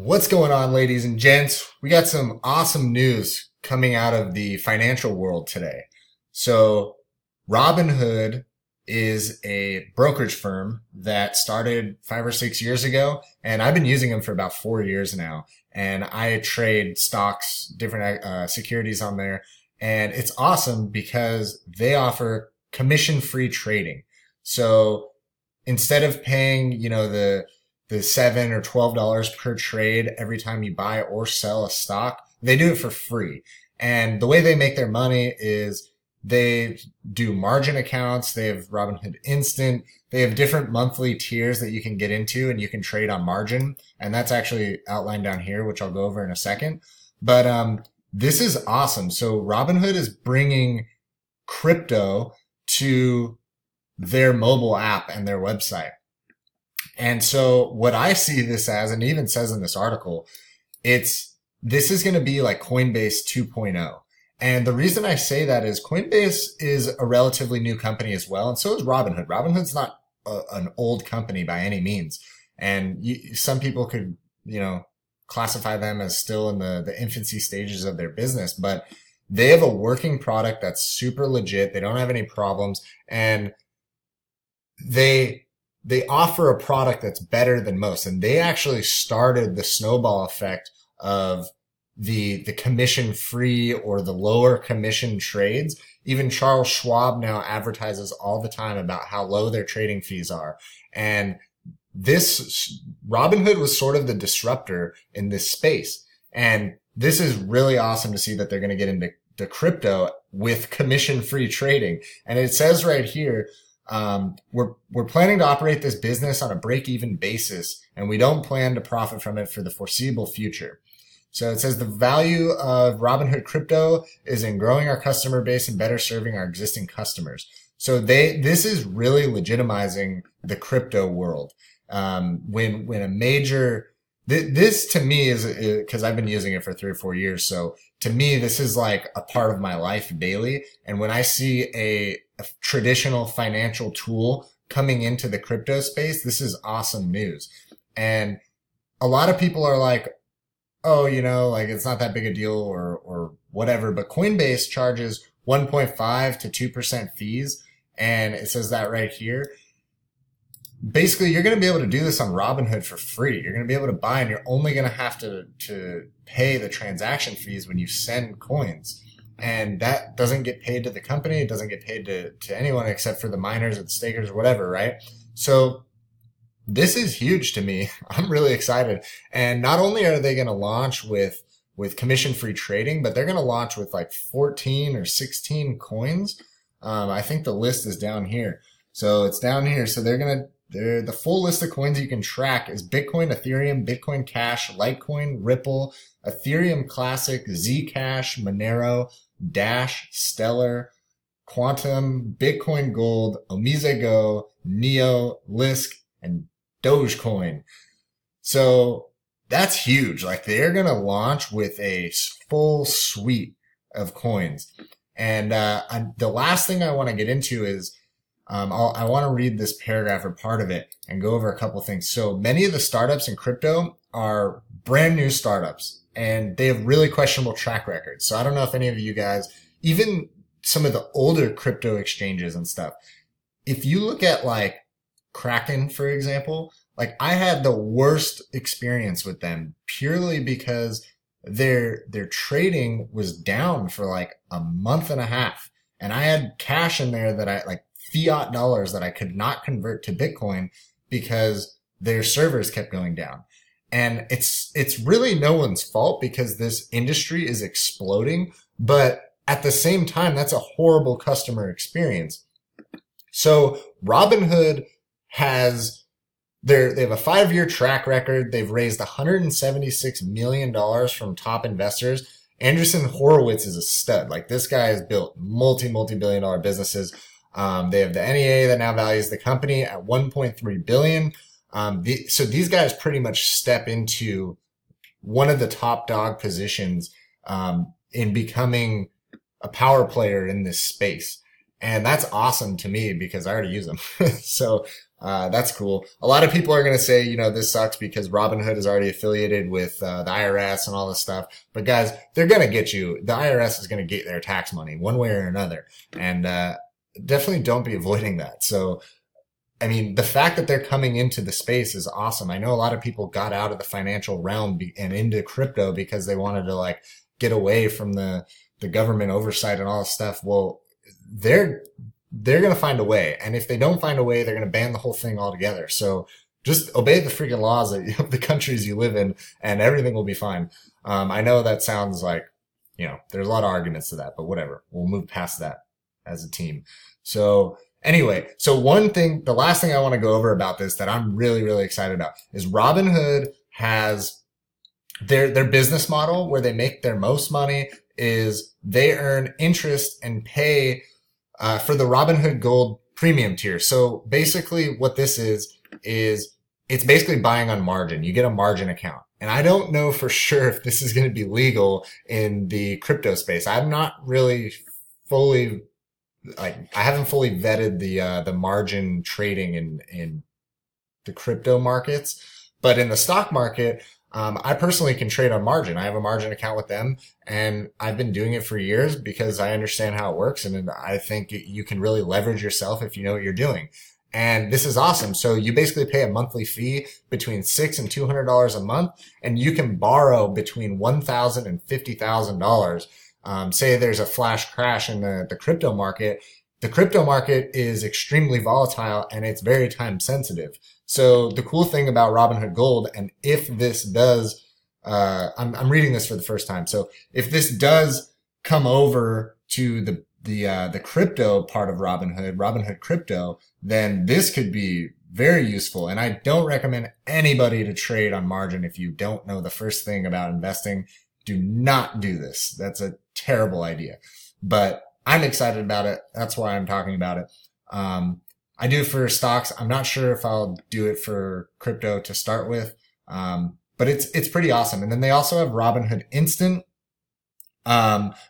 What's going on, ladies and gents? We got some awesome news coming out of the financial world today. So, Robinhood is a brokerage firm that started 5 or 6 years ago, and I've been using them for about 4 years now. And I trade stocks, different securities on there, and it's awesome because they offer commission-free trading. So, instead of paying, the $7 or $12 per trade every time you buy or sell a stock, they do it for free. And the way they make their money is they do margin accounts. They have Robinhood Instant. They have different monthly tiers that you can get into and you can trade on margin. And that's actually outlined down here, which I'll go over in a second. But, this is awesome. So Robinhood is bringing crypto to their mobile app and their website. And so what I see this as, and it even says in this article, this is going to be like Coinbase 2.0. And the reason I say that is Coinbase is a relatively new company as well. And so is Robinhood. Robinhood's not an old company by any means. And some people could, classify them as still in the infancy stages of their business, but they have a working product that's super legit. They don't have any problems, and they offer a product that's better than most. And they actually started the snowball effect of the commission free or the lower commission trades. Even Charles Schwab now advertises all the time about how low their trading fees are. And this Robinhood was sort of the disruptor in this space. And this is really awesome to see that they're going to get into crypto with commission free trading. And it says right here, we're planning to operate this business on a break-even basis, and we don't plan to profit from it for the foreseeable future. So it says the value of Robinhood crypto is in growing our customer base and better serving our existing customers. So this is really legitimizing the crypto world. When a major, this to me is, cause I've been using it for 3 or 4 years. So to me, this is like a part of my life daily. And when I see a traditional financial tool coming into the crypto space, this is awesome news. And a lot of people are like, oh, like it's not that big a deal or whatever, but Coinbase charges 1.5 to 2% fees. And it says that right here. Basically, you're going to be able to do this on Robinhood for free. You're going to be able to buy, and you're only going to have to pay the transaction fees when you send coins. And that doesn't get paid to the company. It doesn't get paid to anyone except for the miners or the stakers or whatever, right? So this is huge to me. I'm really excited. And not only are they going to launch with commission-free trading, but they're going to launch with like 14 or 16 coins. I think the list is down here. So it's down here. So the full list of coins you can track is Bitcoin, Ethereum, Bitcoin Cash, Litecoin, Ripple, Ethereum Classic, Zcash, Monero, Dash, Stellar, Quantum, Bitcoin Gold, Omiza Go, Neo, Lisk, and Dogecoin. So that's huge. Like they're going to launch with a full suite of coins. And the last thing I want to get into is I want to read this paragraph or part of it and go over a couple of things. So many of the startups in crypto are brand new startups, and they have really questionable track records. So I don't know if any of you guys, even some of the older crypto exchanges and stuff, if you look at like Kraken, for example, like I had the worst experience with them purely because their trading was down for like a month and a half. And I had cash in there that I like fiat dollars that I could not convert to Bitcoin because their servers kept going down. And it's really no one's fault because this industry is exploding. But at the same time, that's a horrible customer experience. So Robinhood they have a 5-year track record. They've raised $176 million from top investors. Andreessen Horowitz is a stud. Like this guy has built multi-billion dollar businesses. They have the NEA that now values the company at $1.3 billion. So these guys pretty much step into one of the top dog positions, in becoming a power player in this space. And that's awesome to me because I already use them. So, That's cool. A lot of people are going to say, this sucks because Robinhood is already affiliated with the IRS and all this stuff. But guys, they're going to get you. The IRS is going to get their tax money one way or another. And definitely don't be avoiding that. So, I mean, the fact that they're coming into the space is awesome. I know a lot of people got out of the financial realm and into crypto because they wanted to get away from the government oversight and all this stuff. Well, they're going to find a way. And if they don't find a way, they're going to ban the whole thing altogether. So just obey the freaking laws of the countries you live in and everything will be fine. I know that sounds like, there's a lot of arguments to that, but whatever. We'll move past that as a team. So anyway, the last thing I want to go over about this that I'm really, really excited about is Robinhood has their business model where they make their most money is they earn interest and pay for the Robinhood Gold premium tier. So basically what this is it's basically buying on margin. You get a margin account. And I don't know for sure if this is going to be legal in the crypto space. I'm not really fully, I haven't fully vetted the margin trading in the crypto markets, but in the stock market, I personally can trade on margin. I have a margin account with them and I've been doing it for years because I understand how it works. And I think you can really leverage yourself if you know what you're doing. And this is awesome. So you basically pay a monthly fee between $600 and $200 a month, and you can borrow between $1,000 and $50,000. Say there's a flash crash in the crypto market. The crypto market is extremely volatile and it's very time sensitive. So the cool thing about Robinhood Gold, and if this does, I'm reading this for the first time. So if this does come over to the crypto part of Robinhood Crypto, then this could be very useful. And I don't recommend anybody to trade on margin if you don't know the first thing about investing. Do not do this. That's a terrible idea. But I'm excited about it. That's why I'm talking about it. I do it for stocks. I'm not sure if I'll do it for crypto to start with. But it's pretty awesome. And then they also have Robinhood Instant,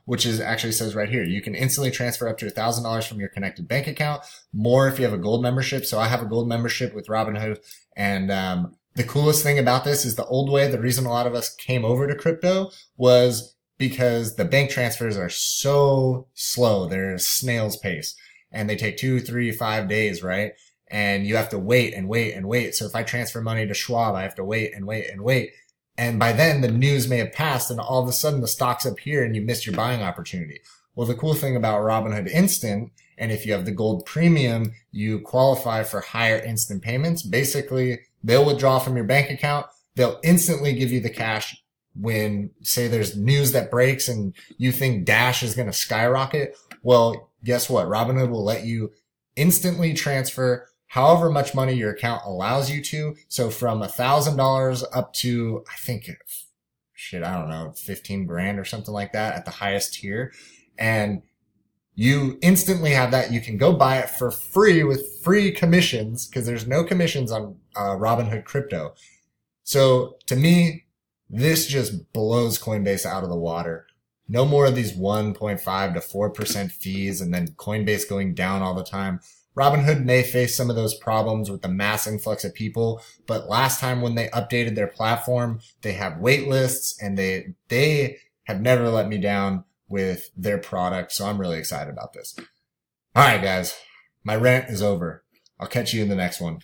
which is actually says right here, you can instantly transfer up to $1,000 from your connected bank account, more if you have a gold membership. So I have a gold membership with Robinhood. And, the coolest thing about this is the old way. The reason a lot of us came over to crypto was because the bank transfers are so slow. They're a snail's pace and they take 2, 3, 5 days, right? And you have to wait and wait and wait. So if I transfer money to Schwab, I have to wait and wait and wait. And by then the news may have passed and all of a sudden the stock's up here and you missed your buying opportunity. Well, the cool thing about Robinhood Instant, and if you have the gold premium, you qualify for higher instant payments. Basically, they'll withdraw from your bank account. They'll instantly give you the cash when, say, there's news that breaks and you think Dash is going to skyrocket. Well, guess what? Robinhood will let you instantly transfer however much money your account allows you to. So from $1,000 up to, I think, I don't know, 15 grand or something like that at the highest tier. And you instantly have that. You can go buy it for free with free commissions because there's no commissions on Robinhood Crypto. So to me, this just blows Coinbase out of the water. No more of these 1.5 to 4% fees and then Coinbase going down all the time. Robinhood may face some of those problems with the mass influx of people, but last time when they updated their platform, they have wait lists and they have never let me down with their product. So I'm really excited about this. All right, guys, my rant is over. I'll catch you in the next one.